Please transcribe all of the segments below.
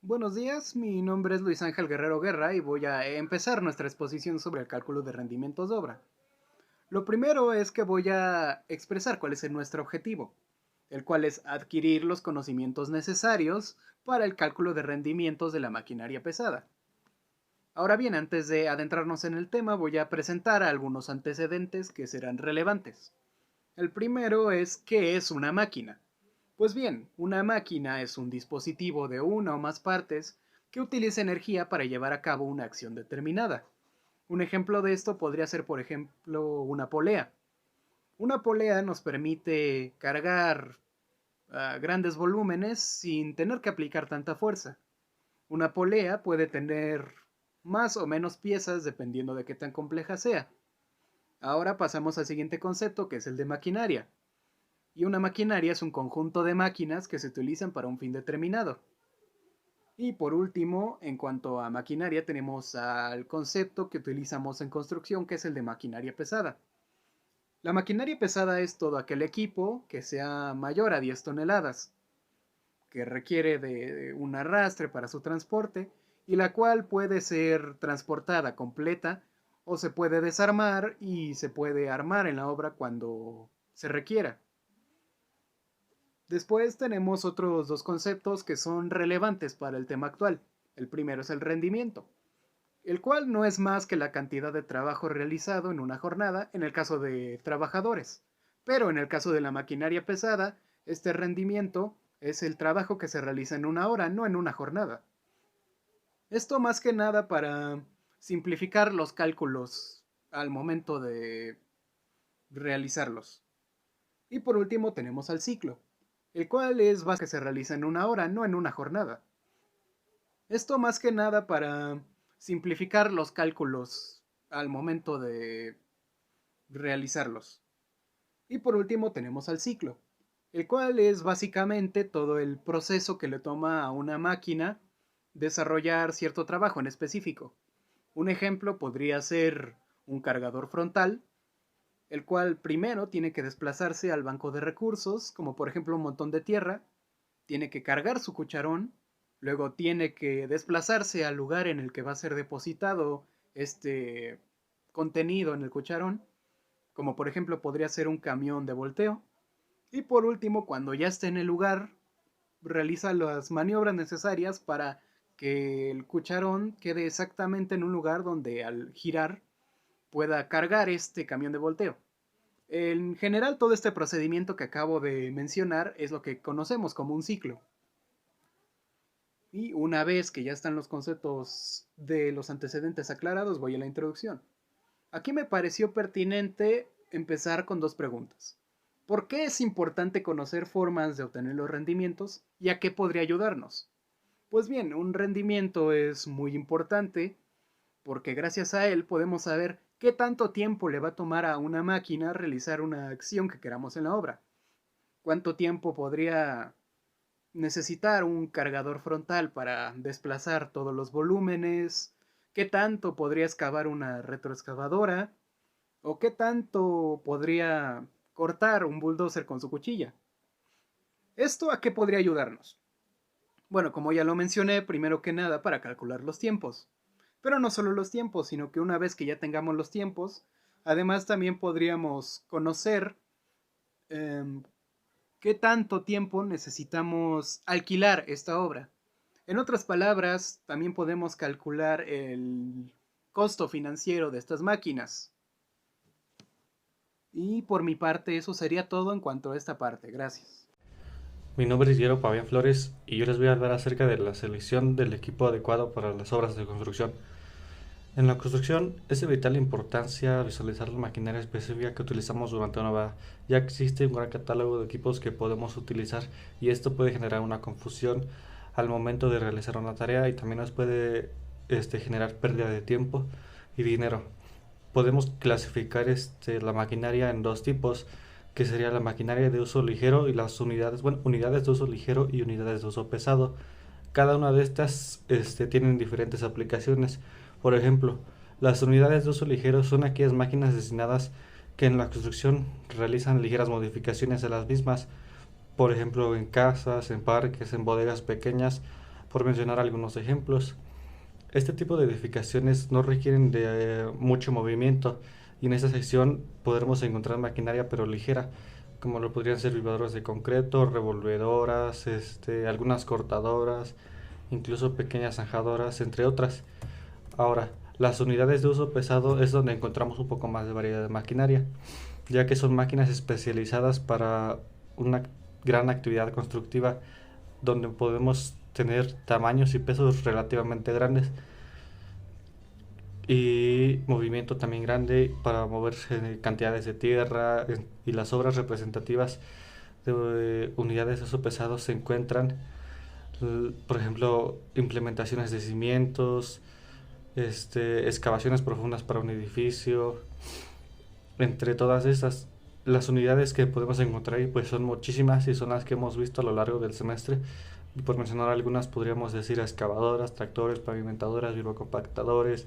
Buenos días, mi nombre es Luis Ángel Guerrero Guerra y voy a empezar nuestra exposición sobre el cálculo de rendimientos de obra. Lo primero es que voy a expresar cuál es nuestro objetivo, el cual es adquirir los conocimientos necesarios para el cálculo de rendimientos de la maquinaria pesada. Ahora bien, antes de adentrarnos en el tema, voy a presentar algunos antecedentes que serán relevantes. El primero es ¿qué es una máquina? Pues bien, una máquina es un dispositivo de una o más partes que utiliza energía para llevar a cabo una acción determinada. Un ejemplo de esto podría ser, por ejemplo, una polea. Una polea nos permite cargar grandes volúmenes sin tener que aplicar tanta fuerza. Una polea puede tener más o menos piezas dependiendo de qué tan compleja sea. Ahora pasamos al siguiente concepto, que es el de maquinaria. Y una maquinaria es un conjunto de máquinas que se utilizan para un fin determinado. Y por último, en cuanto a maquinaria, tenemos al concepto que utilizamos en construcción, que es el de maquinaria pesada. La maquinaria pesada es todo aquel equipo que sea mayor a 10 toneladas, que requiere de un arrastre para su transporte y la cual puede ser transportada completa o se puede desarmar y se puede armar en la obra cuando se requiera. Después tenemos otros dos conceptos que son relevantes para el tema actual. El primero es el rendimiento, el cual no es más que la cantidad de trabajo realizado en una jornada en el caso de trabajadores. Pero en el caso de la maquinaria pesada, este rendimiento es el trabajo que se realiza en una hora, no en una jornada. Esto más que nada para simplificar los cálculos al momento de realizarlos. Y por último tenemos al ciclo, el cual es básico que se realiza en una hora, no en una jornada. Esto más que nada para simplificar los cálculos al momento de realizarlos. Y por último tenemos al ciclo, el cual es básicamente todo el proceso que le toma a una máquina desarrollar cierto trabajo en específico. Un ejemplo podría ser un cargador frontal, el cual primero tiene que desplazarse al banco de recursos, como por ejemplo un montón de tierra, tiene que cargar su cucharón, luego tiene que desplazarse al lugar en el que va a ser depositado este contenido en el cucharón, como por ejemplo podría ser un camión de volteo, y por último, cuando ya esté en el lugar, realiza las maniobras necesarias para que el cucharón quede exactamente en un lugar donde al girar pueda cargar este camión de volteo. En general, todo este procedimiento que acabo de mencionar es lo que conocemos como un ciclo. Y una vez que ya están los conceptos de los antecedentes aclarados, voy a la introducción. Aquí me pareció pertinente empezar con dos preguntas. ¿Por qué es importante conocer formas de obtener los rendimientos y a qué podría ayudarnos? Pues bien, un rendimiento es muy importante porque gracias a él podemos saber qué tanto tiempo le va a tomar a una máquina realizar una acción que queramos en la obra. ¿Cuánto tiempo podría necesitar un cargador frontal para desplazar todos los volúmenes? ¿Qué tanto podría excavar una retroexcavadora? ¿O qué tanto podría cortar un bulldozer con su cuchilla? ¿Esto a qué podría ayudarnos? Bueno, como ya lo mencioné, primero que nada para calcular los tiempos. Pero no solo los tiempos, sino que una vez que ya tengamos los tiempos, además también podríamos conocer eh, qué tanto tiempo necesitamos alquilar esta obra. En otras palabras, también podemos calcular el costo financiero de estas máquinas. Y por mi parte, eso sería todo en cuanto a esta parte. Gracias. Mi nombre es Diego Pavián Flores y yo les voy a hablar acerca de la selección del equipo adecuado para las obras de construcción. En la construcción es de vital importancia visualizar la maquinaria específica que utilizamos durante una obra, ya que existe un gran catálogo de equipos que podemos utilizar y esto puede generar una confusión al momento de realizar una tarea y también nos puede generar pérdida de tiempo y dinero. Podemos clasificar la maquinaria en dos tipos, que sería la maquinaria de uso ligero y las unidades, bueno, unidades de uso ligero y unidades de uso pesado. Cada una de estas tienen diferentes aplicaciones. Por ejemplo, las unidades de uso ligero son aquellas máquinas destinadas que en la construcción realizan ligeras modificaciones de las mismas, por ejemplo en casas, en parques, en bodegas pequeñas, por mencionar algunos ejemplos. Este tipo de edificaciones no requieren de mucho movimiento y en esta sección podremos encontrar maquinaria pero ligera, como lo podrían ser vibradores de concreto, revolvedoras, algunas cortadoras, incluso pequeñas zanjadoras, entre otras. Ahora, las unidades de uso pesado es donde encontramos un poco más de variedad de maquinaria, ya que son máquinas especializadas para una gran actividad constructiva donde podemos tener tamaños y pesos relativamente grandes y movimiento también grande para mover cantidades de tierra y las obras representativas de unidades de uso pesado se encuentran, por ejemplo, implementaciones de cimientos, excavaciones profundas para un edificio, entre todas estas. Las unidades que podemos encontrar ahí pues son muchísimas y son las que hemos visto a lo largo del semestre. Y por mencionar algunas podríamos decir excavadoras, tractores, pavimentadoras, vibrocompactadores,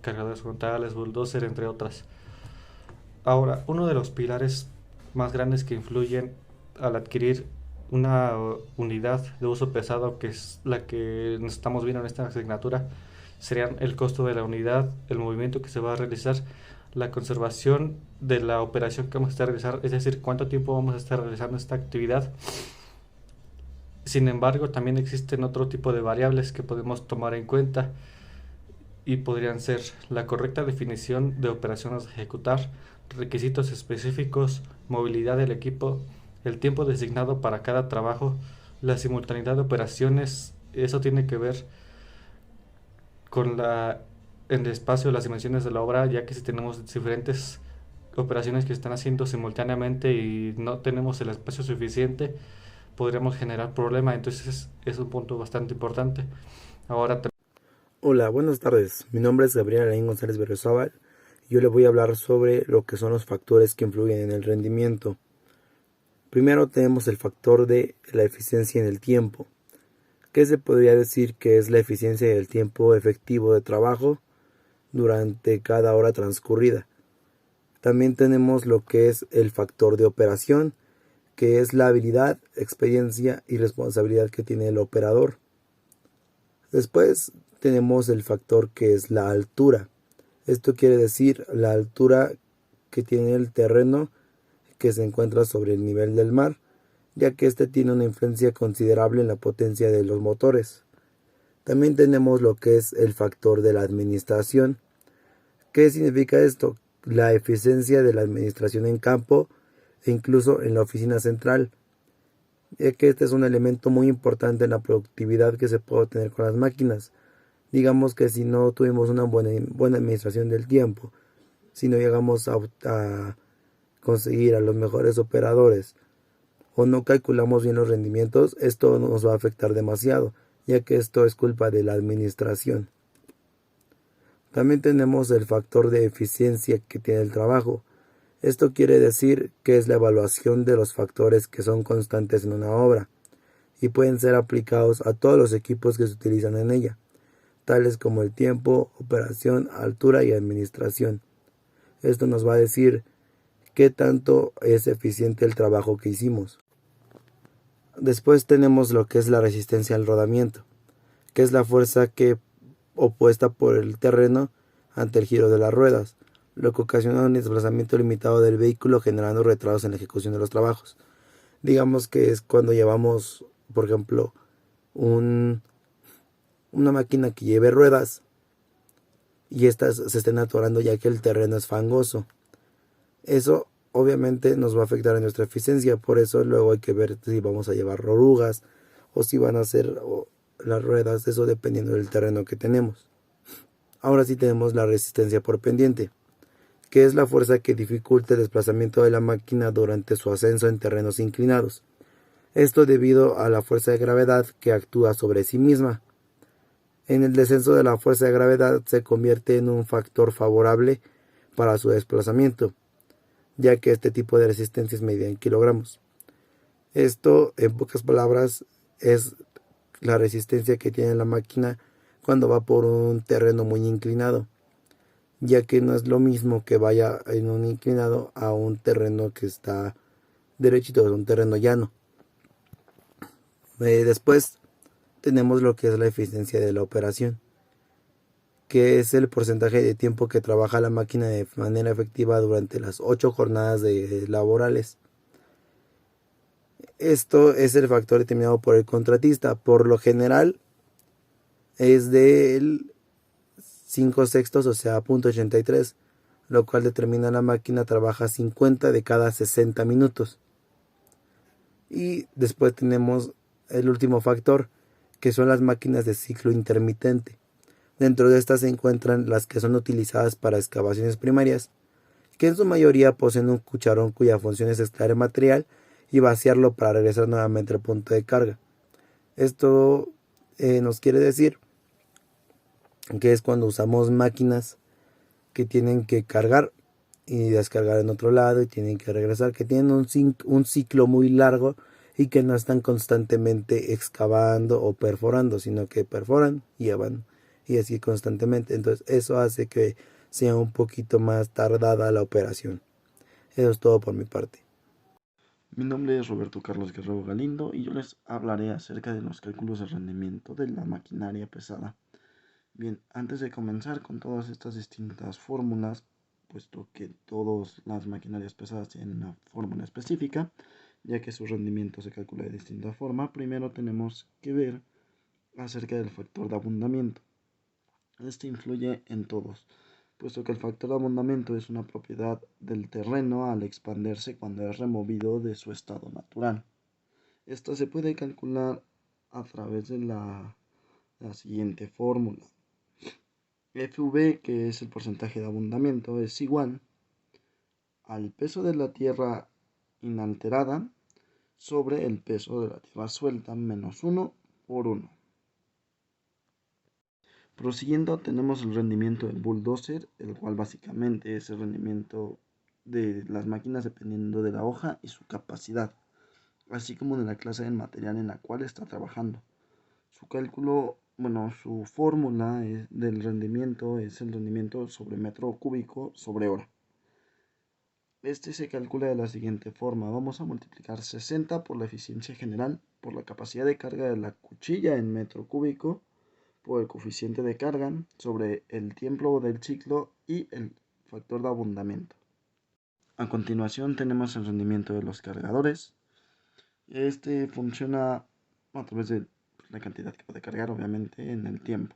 cargadores frontales, bulldozer, entre otras. Ahora, uno de los pilares más grandes que influyen al adquirir una unidad de uso pesado, que es la que estamos viendo en esta asignatura, serían el costo de la unidad, el movimiento que se va a realizar, la conservación de la operación que vamos a estar realizando, es decir, cuánto tiempo vamos a estar realizando esta actividad. Sin embargo, también existen otro tipo de variables que podemos tomar en cuenta y podrían ser la correcta definición de operaciones a ejecutar, requisitos específicos, movilidad del equipo, el tiempo designado para cada trabajo, la simultaneidad de operaciones. Eso tiene que ver con el espacio, las dimensiones de la obra, ya que si tenemos diferentes operaciones que están haciendo simultáneamente y no tenemos el espacio suficiente, podríamos generar problemas. Entonces es un punto bastante importante. Ahora Hola, buenas tardes. Mi nombre es Gabriel Alain González Berriozábal y yo le voy a hablar sobre lo que son los factores que influyen en el rendimiento. Primero tenemos el factor de la eficiencia en el tiempo. ¿Qué se podría decir que es la eficiencia del tiempo efectivo de trabajo durante cada hora transcurrida? También tenemos lo que es el factor de operación, que es la habilidad, experiencia y responsabilidad que tiene el operador. Después tenemos el factor que es la altura. Esto quiere decir la altura que tiene el terreno que se encuentra sobre el nivel del mar, ya que este tiene una influencia considerable en la potencia de los motores. También tenemos lo que es el factor de la administración. ¿Qué significa esto? La eficiencia de la administración en campo e incluso en la oficina central, ya que este es un elemento muy importante en la productividad que se puede obtener con las máquinas. Digamos que si no tuvimos una buena administración del tiempo, si no llegamos a conseguir a los mejores operadores o no calculamos bien los rendimientos, esto nos va a afectar demasiado, ya que esto es culpa de la administración. También tenemos el factor de eficiencia que tiene el trabajo. Esto quiere decir que es la evaluación de los factores que son constantes en una obra y pueden ser aplicados a todos los equipos que se utilizan en ella, tales como el tiempo, operación, altura y administración. Esto nos va a decir qué tanto es eficiente el trabajo que hicimos. Después tenemos lo que es la resistencia al rodamiento, que es la fuerza que opuesta por el terreno ante el giro de las ruedas, lo que ocasiona un desplazamiento limitado del vehículo generando retrasos en la ejecución de los trabajos. Digamos que es cuando llevamos, por ejemplo, una máquina que lleve ruedas y estas se estén atorando ya que el terreno es fangoso. Eso obviamente nos va a afectar en nuestra eficiencia, por eso luego hay que ver si vamos a llevar orugas o si van a ser las ruedas, eso dependiendo del terreno que tenemos. Ahora sí tenemos la resistencia por pendiente, que es la fuerza que dificulta el desplazamiento de la máquina durante su ascenso en terrenos inclinados. Esto debido a la fuerza de gravedad que actúa sobre sí misma. En el descenso de la fuerza de gravedad se convierte en un factor favorable para su desplazamiento, ya que este tipo de resistencia es medida en kilogramos. Esto, en pocas palabras, es la resistencia que tiene la máquina cuando va por un terreno muy inclinado, ya que no es lo mismo que vaya en un inclinado a un terreno que está derechito, un terreno llano. Después tenemos lo que es la eficiencia de la operación, que es el porcentaje de tiempo que trabaja la máquina de manera efectiva durante las 8 jornadas laborales. Esto es el factor determinado por el contratista. Por lo general es del 5/6, o sea, 0.83, lo cual determina la máquina trabaja 50 de cada 60 minutos. Y después tenemos el último factor, que son las máquinas de ciclo intermitente. Dentro de estas se encuentran las que son utilizadas para excavaciones primarias, que en su mayoría poseen un cucharón cuya función es extraer material y vaciarlo para regresar nuevamente al punto de carga. Esto nos quiere decir que es cuando usamos máquinas que tienen que cargar y descargar en otro lado y tienen que regresar, que tienen un ciclo muy largo y que no están constantemente excavando o perforando, sino que perforan y llevan y así constantemente. Entonces eso hace que sea un poquito más tardada la operación. Eso es todo por mi parte. Mi nombre es Roberto Carlos Guerrero Galindo y yo les hablaré acerca de los cálculos de rendimiento de la maquinaria pesada. Bien, antes de comenzar con todas estas distintas fórmulas, puesto que todas las maquinarias pesadas tienen una fórmula específica, ya que su rendimiento se calcula de distinta forma, primero tenemos que ver acerca del factor de abundamiento. Este influye en todos, puesto que el factor de abundamiento es una propiedad del terreno al expandirse cuando es removido de su estado natural. Esta se puede calcular a través de la siguiente fórmula. FV, que es el porcentaje de abundamiento, es igual al peso de la tierra inalterada sobre el peso de la tierra suelta menos 1 por 1. Prosiguiendo, tenemos el rendimiento del bulldozer, el cual básicamente es el rendimiento de las máquinas dependiendo de la hoja y su capacidad, así como de la clase de material en la cual está trabajando. Su fórmula del rendimiento es el rendimiento sobre metro cúbico sobre hora. Este se calcula de la siguiente forma. Vamos a multiplicar 60 por la eficiencia general, por la capacidad de carga de la cuchilla en metro cúbico, por el coeficiente de carga, sobre el tiempo del ciclo y el factor de abundamiento. A continuación tenemos el rendimiento de los cargadores. Este funciona a través de la cantidad que puede cargar, obviamente, en el tiempo.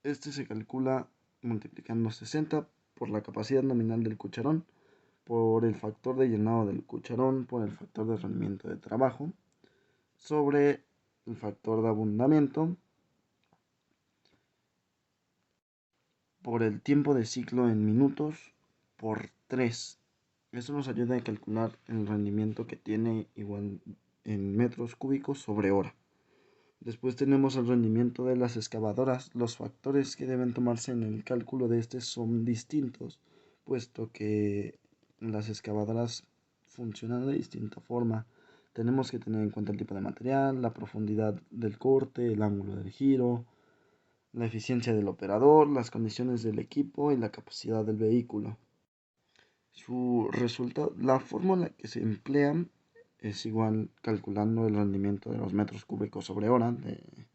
Este se calcula multiplicando 60 por la capacidad nominal del cucharón, por el factor de llenado del cucharón, por el factor de rendimiento de trabajo, sobre el factor de abundamiento, por el tiempo de ciclo en minutos, por 3. Eso nos ayuda a calcular el rendimiento que tiene igual en metros cúbicos sobre hora. Después tenemos el rendimiento de las excavadoras. Los factores que deben tomarse en el cálculo de este son distintos, puesto que las excavadoras funcionan de distinta forma. Tenemos que tener en cuenta el tipo de material, la profundidad del corte, el ángulo del giro, la eficiencia del operador, las condiciones del equipo y la capacidad del vehículo. La fórmula que se emplea es igual calculando el rendimiento de los metros cúbicos sobre hora de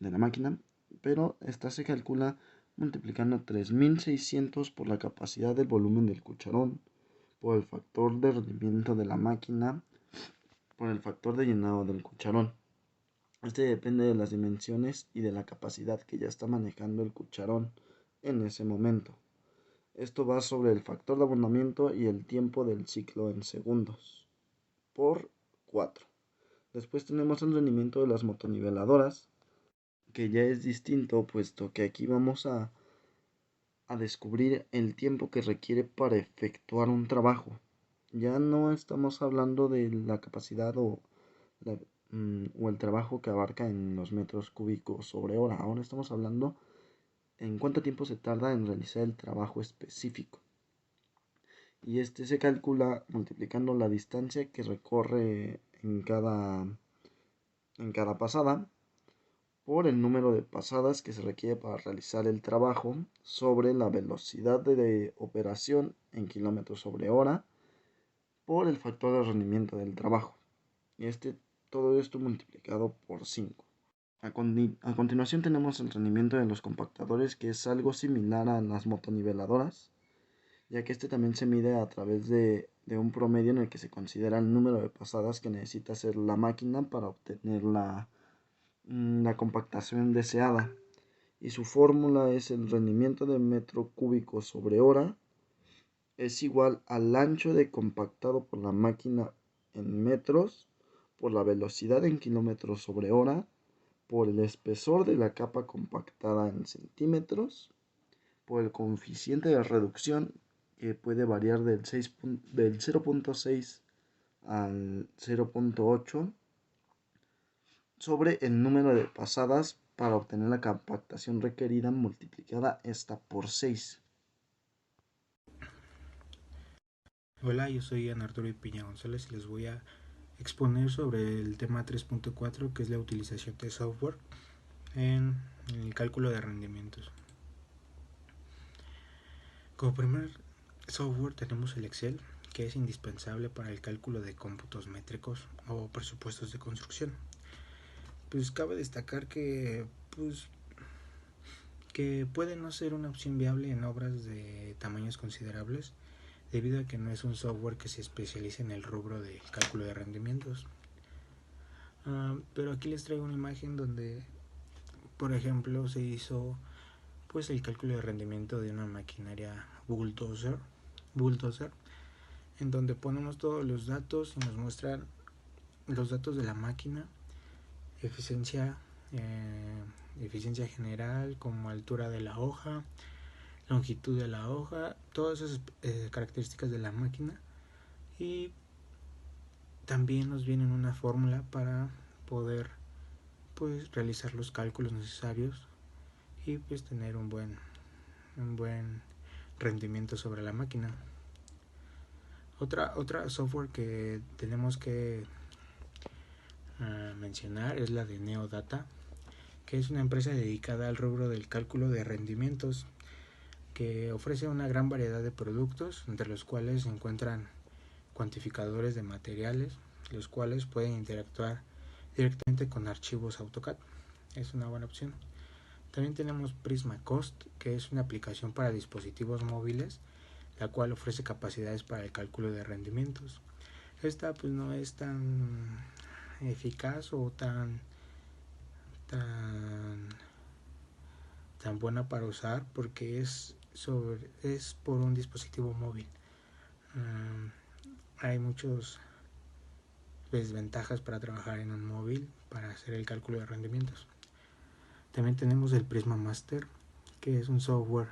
la máquina, pero esta se calcula multiplicando 3600 por la capacidad del volumen del cucharón, por el factor de rendimiento de la máquina, por el factor de llenado del cucharón. Este depende de las dimensiones y de la capacidad que ya está manejando el cucharón en ese momento. Esto va sobre el factor de abundamiento y el tiempo del ciclo en segundos, por 4. Después tenemos el rendimiento de las motoniveladoras, que ya es distinto, puesto que aquí vamos a descubrir el tiempo que requiere para efectuar un trabajo. Ya no estamos hablando de la capacidad o el trabajo que abarca en los metros cúbicos sobre hora. Ahora estamos hablando en cuánto tiempo se tarda en realizar el trabajo específico. Y este se calcula multiplicando la distancia que recorre en cada pasada por el número de pasadas que se requiere para realizar el trabajo sobre la velocidad de operación en kilómetros sobre hora por el factor de rendimiento del trabajo. Y este Todo esto multiplicado por 5. A continuación tenemos el rendimiento de los compactadores, que es algo similar a las motoniveladoras, ya que este también se mide a través de un promedio en el que se considera el número de pasadas que necesita hacer la máquina para obtener la compactación deseada. Y su fórmula es: el rendimiento de metro cúbico sobre hora es igual al ancho de compactado por la máquina en metros, por la velocidad en kilómetros sobre hora, por el espesor de la capa compactada en centímetros, por el coeficiente de reducción, que puede variar del 0.6 al 0.8, sobre el número de pasadas para obtener la compactación requerida, multiplicada esta por 6. Hola, yo soy Ana Arturo Piña González y les voy a exponer sobre el tema 3.4, que es la utilización de software en el cálculo de rendimientos. Como primer software tenemos el Excel, que es indispensable para el cálculo de cómputos métricos o presupuestos de construcción. Pues cabe destacar que puede no ser una opción viable en obras de tamaños considerables, debido a que no es un software que se especialice en el rubro de cálculo de rendimientos. Pero aquí les traigo una imagen donde, por ejemplo, se hizo pues el cálculo de rendimiento de una maquinaria bulldozer, en donde ponemos todos los datos y nos muestran los datos de la máquina, eficiencia general, como altura de la hoja, longitud de la hoja, todas esas características de la máquina, y también nos viene una fórmula para poder pues realizar los cálculos necesarios y pues tener un buen rendimiento sobre la máquina. Otra software que tenemos que mencionar es la de Neodata, que es una empresa dedicada al rubro del cálculo de rendimientos, que ofrece una gran variedad de productos, entre los cuales se encuentran cuantificadores de materiales, los cuales pueden interactuar directamente con archivos AutoCAD. Es una buena opción. También tenemos Prisma Cost, que es una aplicación para dispositivos móviles, la cual ofrece capacidades para el cálculo de rendimientos. Esta pues no es tan eficaz o tan buena para usar, porque es por un dispositivo móvil. Hay muchas desventajas para trabajar en un móvil para hacer el cálculo de rendimientos. También tenemos el Prisma Master, que es un software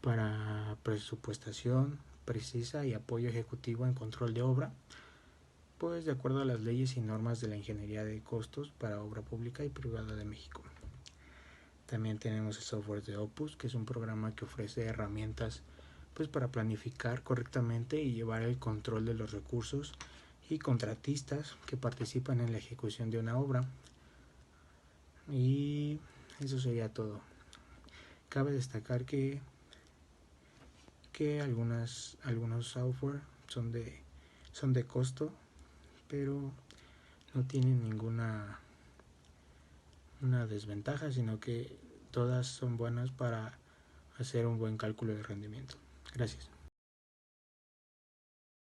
para presupuestación precisa y apoyo ejecutivo en control de obra, pues de acuerdo a las leyes y normas de la ingeniería de costos para obra pública y privada de México. También tenemos el software de Opus, que es un programa que ofrece herramientas pues para planificar correctamente y llevar el control de los recursos y contratistas que participan en la ejecución de una obra. Y eso sería todo. Cabe destacar que algunos software son de costo, pero no tienen ninguna desventaja, sino que todas son buenas para hacer un buen cálculo de rendimiento. Gracias.